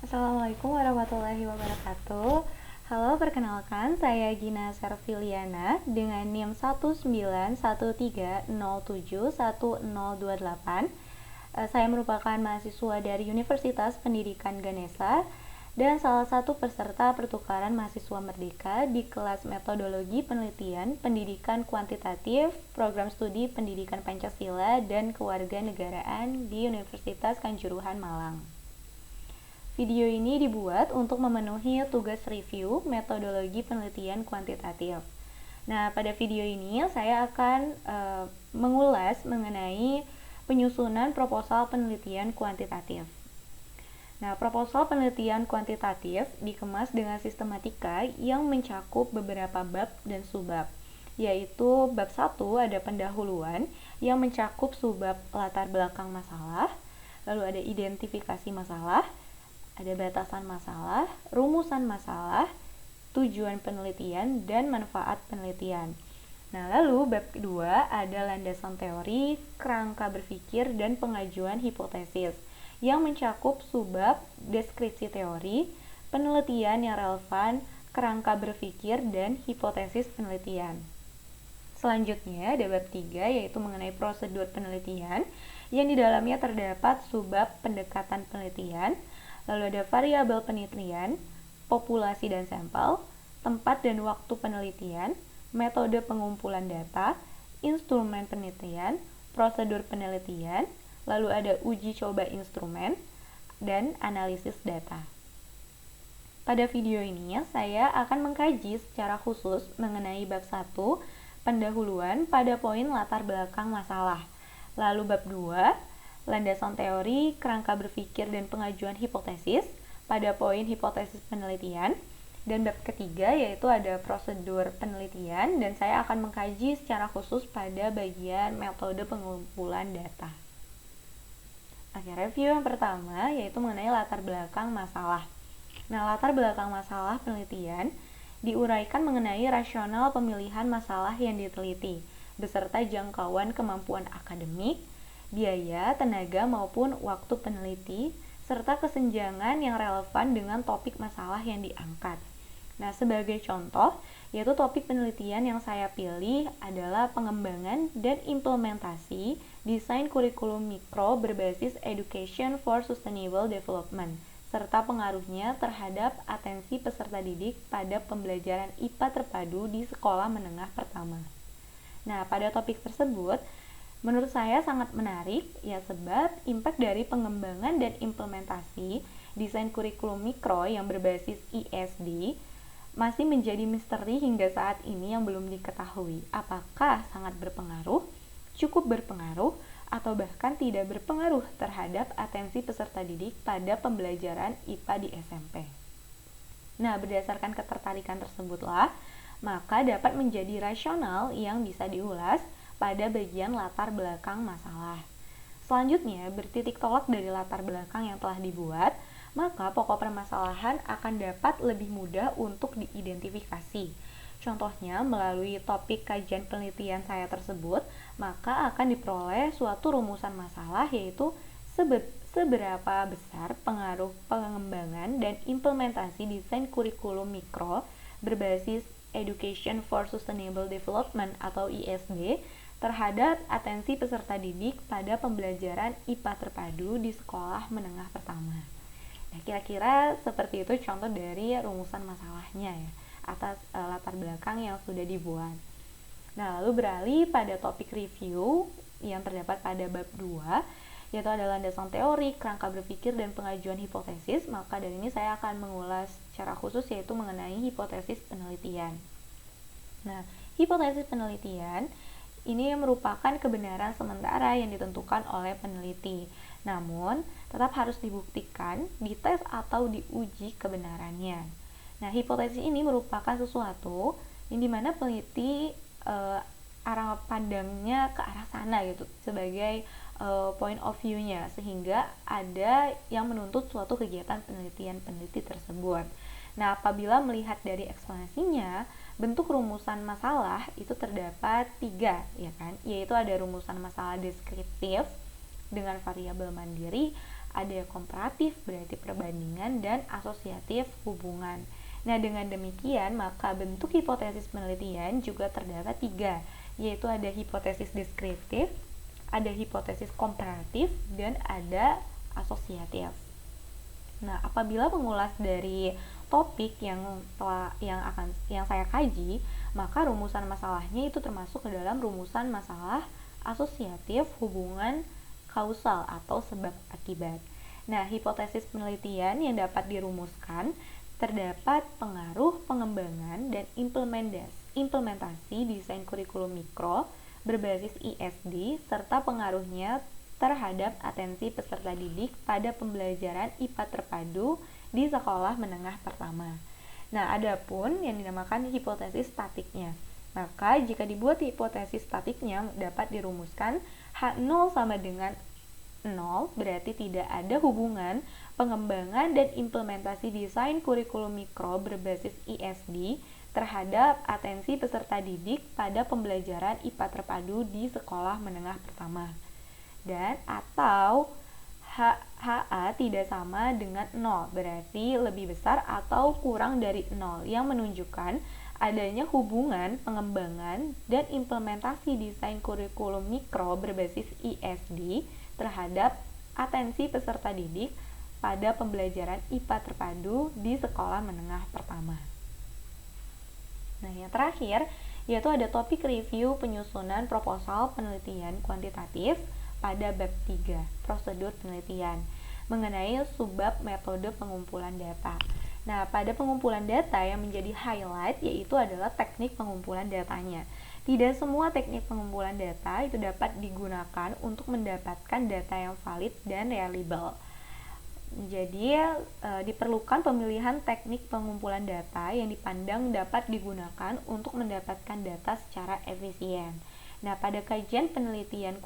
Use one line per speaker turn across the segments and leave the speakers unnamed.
Assalamualaikum warahmatullahi wabarakatuh. Halo, perkenalkan saya Gina Serviliana dengan NIM 19130707128. Saya merupakan mahasiswa dari Universitas Pendidikan Ganesha dan salah satu peserta pertukaran mahasiswa merdeka di kelas metodologi penelitian pendidikan kuantitatif program studi pendidikan Pancasila dan kewarganegaraan di Universitas Kanjuruhan Malang. Video ini dibuat untuk memenuhi tugas review metodologi penelitian kuantitatif. Nah, pada video ini saya akan mengulas mengenai penyusunan proposal penelitian kuantitatif. Nah, proposal penelitian kuantitatif dikemas dengan sistematika yang mencakup beberapa bab dan subbab, yaitu bab 1 ada pendahuluan yang mencakup subbab latar belakang masalah, lalu ada identifikasi masalah, ada batasan masalah, rumusan masalah, tujuan penelitian, dan manfaat penelitian. Nah, lalu bab kedua ada landasan teori, kerangka berpikir, dan pengajuan hipotesis yang mencakup subbab deskripsi teori, penelitian yang relevan, kerangka berpikir, dan hipotesis penelitian. Selanjutnya ada bab 3 yaitu mengenai prosedur penelitian yang di dalamnya terdapat subbab pendekatan penelitian, lalu ada variabel penelitian, populasi dan sampel, tempat dan waktu penelitian, metode pengumpulan data, instrumen penelitian, prosedur penelitian, lalu ada uji coba instrumen, dan analisis data. Pada video ini saya akan mengkaji secara khusus mengenai bab 1, pendahuluan pada poin latar belakang masalah. Lalu bab 2, landasan teori, kerangka berpikir, dan pengajuan hipotesis pada poin hipotesis penelitian. Dan bab ketiga yaitu ada prosedur penelitian dan saya akan mengkaji secara khusus pada bagian metode pengumpulan data. Oke, review yang pertama yaitu mengenai latar belakang masalah. Nah, latar belakang masalah penelitian diuraikan mengenai rasional pemilihan masalah yang diteliti, beserta jangkauan kemampuan akademik, biaya, tenaga, maupun waktu peneliti, serta kesenjangan yang relevan dengan topik masalah yang diangkat. Nah, sebagai contoh, yaitu topik penelitian yang saya pilih adalah pengembangan dan implementasi desain kurikulum mikro berbasis Education for Sustainable Development, serta pengaruhnya terhadap atensi peserta didik pada pembelajaran IPA terpadu di sekolah menengah pertama. Nah, pada topik tersebut, menurut saya sangat menarik, ya sebab impact dari pengembangan dan implementasi desain kurikulum mikro yang berbasis ISD masih menjadi misteri hingga saat ini yang belum diketahui. Apakah sangat berpengaruh, cukup berpengaruh, atau bahkan tidak berpengaruh terhadap atensi peserta didik pada pembelajaran IPA di SMP. Nah, berdasarkan ketertarikan tersebutlah, maka dapat menjadi rasional yang bisa diulas pada bagian latar belakang masalah. Selanjutnya, bertitik tolak dari latar belakang yang telah dibuat, maka pokok permasalahan akan dapat lebih mudah untuk diidentifikasi. Contohnya, melalui topik kajian penelitian saya tersebut, maka akan diperoleh suatu rumusan masalah yaitu seberapa besar pengaruh pengembangan dan implementasi desain kurikulum mikro berbasis Education for Sustainable Development atau ISD terhadap atensi peserta didik pada pembelajaran IPA terpadu di sekolah menengah pertama. Nah, kira-kira seperti itu contoh dari rumusan masalahnya ya, atas latar belakang yang sudah dibuat. Nah, lalu beralih pada topik review yang terdapat pada bab 2, yaitu ada landasan teori, kerangka berpikir, dan pengajuan hipotesis. Maka dari ini saya akan mengulas secara khusus yaitu mengenai hipotesis penelitian. Nah, hipotesis penelitian ini merupakan kebenaran sementara yang ditentukan oleh peneliti. Namun, tetap harus dibuktikan, dites atau diuji kebenarannya. Nah, hipotesis ini merupakan sesuatu yang dimana peneliti arah pandangnya ke arah sana gitu sebagai point of view-nya, sehingga ada yang menuntut suatu kegiatan penelitian peneliti tersebut. Nah, apabila melihat dari eksplanasinya, bentuk rumusan masalah itu terdapat 3, ya kan? Yaitu ada rumusan masalah deskriptif dengan variabel mandiri, Ada komparatif berarti perbandingan, dan asosiatif hubungan. Nah, dengan demikian maka bentuk hipotesis penelitian juga terdapat 3, yaitu ada hipotesis deskriptif, ada hipotesis komparatif, dan ada asosiatif. Nah, apabila mengulas dari topik yang saya kaji, maka rumusan masalahnya itu termasuk ke dalam rumusan masalah asosiatif hubungan kausal atau sebab akibat. Nah, hipotesis penelitian yang dapat dirumuskan terdapat pengaruh, pengembangan, dan implementasi desain kurikulum mikro berbasis ISD serta pengaruhnya terhadap atensi peserta didik pada pembelajaran IPA terpadu di sekolah menengah pertama. Nah, adapun yang dinamakan hipotesis statiknya. Maka, jika dibuat hipotesis statiknya dapat dirumuskan H0 sama dengan 0, berarti tidak ada hubungan pengembangan dan implementasi desain kurikulum mikro berbasis ISD terhadap atensi peserta didik pada pembelajaran IPA terpadu di sekolah menengah pertama. Dan atau HA tidak sama dengan 0, berarti lebih besar atau kurang dari 0, yang menunjukkan adanya hubungan pengembangan dan implementasi desain kurikulum mikro berbasis ISD terhadap atensi peserta didik pada pembelajaran IPA terpadu di sekolah menengah pertama. Nah, yang terakhir yaitu ada topik review penyusunan proposal penelitian kuantitatif pada bab 3, prosedur penelitian, mengenai subbab metode pengumpulan data. Nah, pada pengumpulan data yang menjadi highlight yaitu adalah teknik pengumpulan datanya. Tidak semua teknik pengumpulan data itu dapat digunakan untuk mendapatkan data yang valid dan reliable. Jadi, diperlukan pemilihan teknik pengumpulan data yang dipandang dapat digunakan untuk mendapatkan data secara efisien. Nah, pada kajian penelitian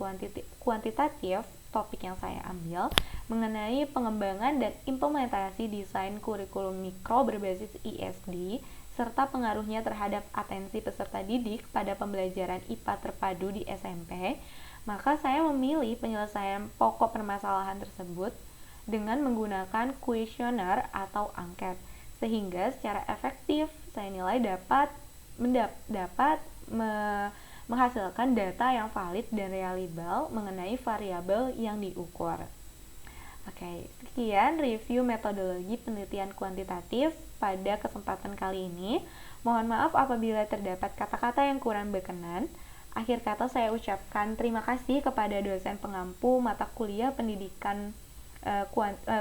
kuantitatif, topik yang saya ambil mengenai pengembangan dan implementasi desain kurikulum mikro berbasis ISD serta pengaruhnya terhadap atensi peserta didik pada pembelajaran IPA terpadu di SMP, maka saya memilih penyelesaian pokok permasalahan tersebut dengan menggunakan kuesioner atau angket, sehingga secara efektif saya nilai dapat menghasilkan data yang valid dan reliable mengenai variabel yang diukur. Oke, sekian review metodologi penelitian kuantitatif pada kesempatan kali ini. Mohon maaf apabila terdapat kata-kata yang kurang berkenan. Akhir kata saya ucapkan terima kasih kepada dosen pengampu mata kuliah pendidikan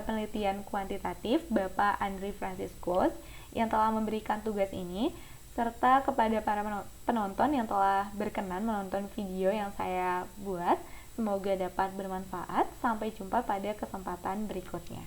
penelitian kuantitatif Bapak Andri Franciscus yang telah memberikan tugas ini, serta kepada para penonton yang telah berkenan menonton video yang saya buat. Semoga dapat bermanfaat. Sampai jumpa pada kesempatan berikutnya.